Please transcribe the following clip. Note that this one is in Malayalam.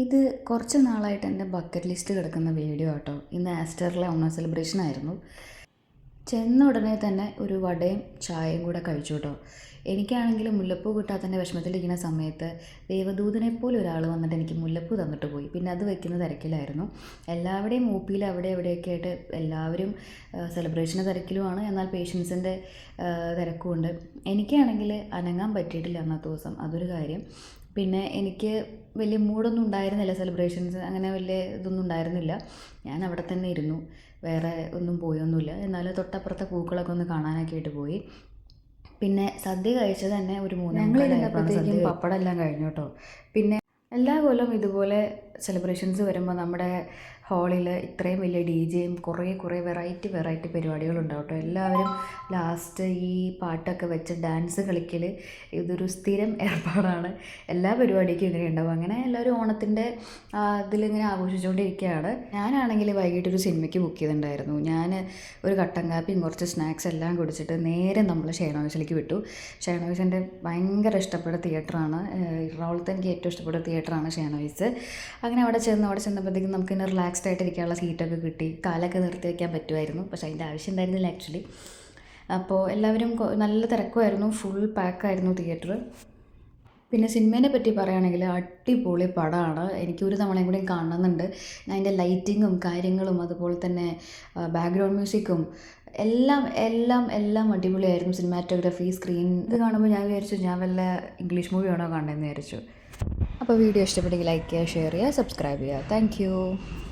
ഇത് കുറച്ച് നാളായിട്ട് എൻ്റെ ബക്കറ്റ് ലിസ്റ്റ് കിടക്കുന്ന വീഡിയോ കേട്ടോ. ഇന്ന് ആസ്റ്ററിലെ ഓണം സെലിബ്രേഷൻ ആയിരുന്നു. ചെന്ന ഉടനെ തന്നെ ഒരു വടയും ചായയും കൂടെ കഴിച്ചു കേട്ടോ. എനിക്കാണെങ്കിൽ മുല്ലപ്പൂ കിട്ടാത്തതിൻ്റെ വിഷമത്തിലിരിക്കുന്ന സമയത്ത് ദേവദൂതനെ പോലെ ഒരാൾ വന്നിട്ട് എനിക്ക് മുല്ലപ്പൂ തന്നിട്ട് പോയി. പിന്നെ അത് വെക്കുന്ന തിരക്കിലായിരുന്നു. എല്ലാവരുടെയും ഊപ്പിയിൽ അവിടെ എവിടെയൊക്കെ ആയിട്ട് എല്ലാവരും സെലിബ്രേഷൻ്റെ തിരക്കിലുമാണ്. എന്നാൽ പേഷ്യൻസിൻ്റെ തിരക്കുമുണ്ട്. എനിക്കാണെങ്കിൽ അനങ്ങാൻ പറ്റിയിട്ടില്ല അന്നത്തെ ദിവസം, അതൊരു കാര്യം. പിന്നെ എനിക്ക് വലിയ മൂഡൊന്നും ഉണ്ടായിരുന്നില്ല, സെലിബ്രേഷൻസ് അങ്ങനെ വലിയ ഇതൊന്നും ഉണ്ടായിരുന്നില്ല. ഞാൻ അവിടെ തന്നെ ഇരുന്നു, വേറെ ഒന്നും പോയൊന്നുമില്ല. എന്നാലും തൊട്ടപ്പുറത്തെ പൂക്കളൊക്കെ ഒന്ന് കാണാനൊക്കെ ആയിട്ട് പോയി. പിന്നെ സദ്യ കഴിച്ചത് തന്നെ ഒരു 3:45 പപ്പടം എല്ലാം കഴിഞ്ഞു കേട്ടോ. പിന്നെ എല്ലാ കൊല്ലവും ഇതുപോലെ സെലിബ്രേഷൻസ് വരുമ്പോൾ നമ്മുടെ ഹാളിൽ ഇത്രയും വലിയ ഡി ജെയും കുറേ വെറൈറ്റി പരിപാടികളുണ്ടാവും കേട്ടോ. എല്ലാവരും ലാസ്റ്റ് ഈ പാട്ടൊക്കെ വെച്ച് ഡാൻസ് കളിക്കൽ ഇതൊരു സ്ഥിരം ഏർപ്പാടാണ്. എല്ലാ പരിപാടിക്കും ഇങ്ങനെ ഉണ്ടാവും. അങ്ങനെ എല്ലാവരും ഓണത്തിൻ്റെ ഇതിലിങ്ങനെ ആഘോഷിച്ചുകൊണ്ടിരിക്കുകയാണ്. ഞാനാണെങ്കിൽ വൈകിട്ടൊരു സിനിമയ്ക്ക് ബുക്ക് ചെയ്തിട്ടുണ്ടായിരുന്നു. ഞാൻ ഒരു കട്ടൻ കാപ്പിയും കുറച്ച് സ്നാക്സ് എല്ലാം കുടിച്ചിട്ട് നേരെ നമ്മൾ ഷേണോയ്സിലേക്ക് വിട്ടു. ഷേണോയ്സ് എൻ്റെ ഭയങ്കര ഇഷ്ടപ്പെട്ട തിയേറ്ററാണ്. എറണാകുളത്ത് എനിക്ക് ഏറ്റവും ഇഷ്ടപ്പെട്ട തിയേറ്ററാണ് ഷേണോയ്സ്. അങ്ങനെ അവിടെ ചെന്നപ്പോഴത്തേക്കും നമുക്ക് ഇങ്ങനെ റിലാക്സ്ഡ് ആയിട്ട് ഇരിക്കാനുള്ള സീറ്റൊക്കെ കിട്ടി. കാലൊക്കെ നിർത്തി വയ്ക്കാൻ പറ്റുമായിരുന്നു, പക്ഷേ അതിൻ്റെ ആവശ്യം ഉണ്ടായിരുന്നില്ല ആക്ച്വലി. അപ്പോൾ എല്ലാവരും നല്ല തിരക്കുമായിരുന്നു, ഫുൾ പാക്കായിരുന്നു തിയേറ്റർ. പിന്നെ സിനിമേനെ പറ്റി പറയുകയാണെങ്കിൽ അടിപൊളി പടമാണ്. എനിക്ക് ഒരു തവണയും കൂടി കാണണമെന്നുണ്ട്. ഞാൻ അതിൻ്റെ ലൈറ്റിങ്ങും കാര്യങ്ങളും അതുപോലെ തന്നെ ബാക്ക്ഗ്രൗണ്ട് മ്യൂസിക്കും എല്ലാം എല്ലാം എല്ലാം അടിപൊളിയായിരുന്നു. സിനിമാറ്റോഗ്രാഫി, സ്ക്രീൻ ഇത് കാണുമ്പോൾ ഞാൻ വിചാരിച്ചു ഞാൻ വല്ല ഇംഗ്ലീഷ് മൂവിയാണോ കാണണമെന്ന് വിചാരിച്ചു. അപ്പോൾ വീഡിയോ ഇഷ്ടപ്പെട്ടെങ്കിൽ ലൈക്ക് ചെയ്യുക, ഷെയർ ചെയ്യുക, സബ്സ്ക്രൈബ് ചെയ്യുക. താങ്ക്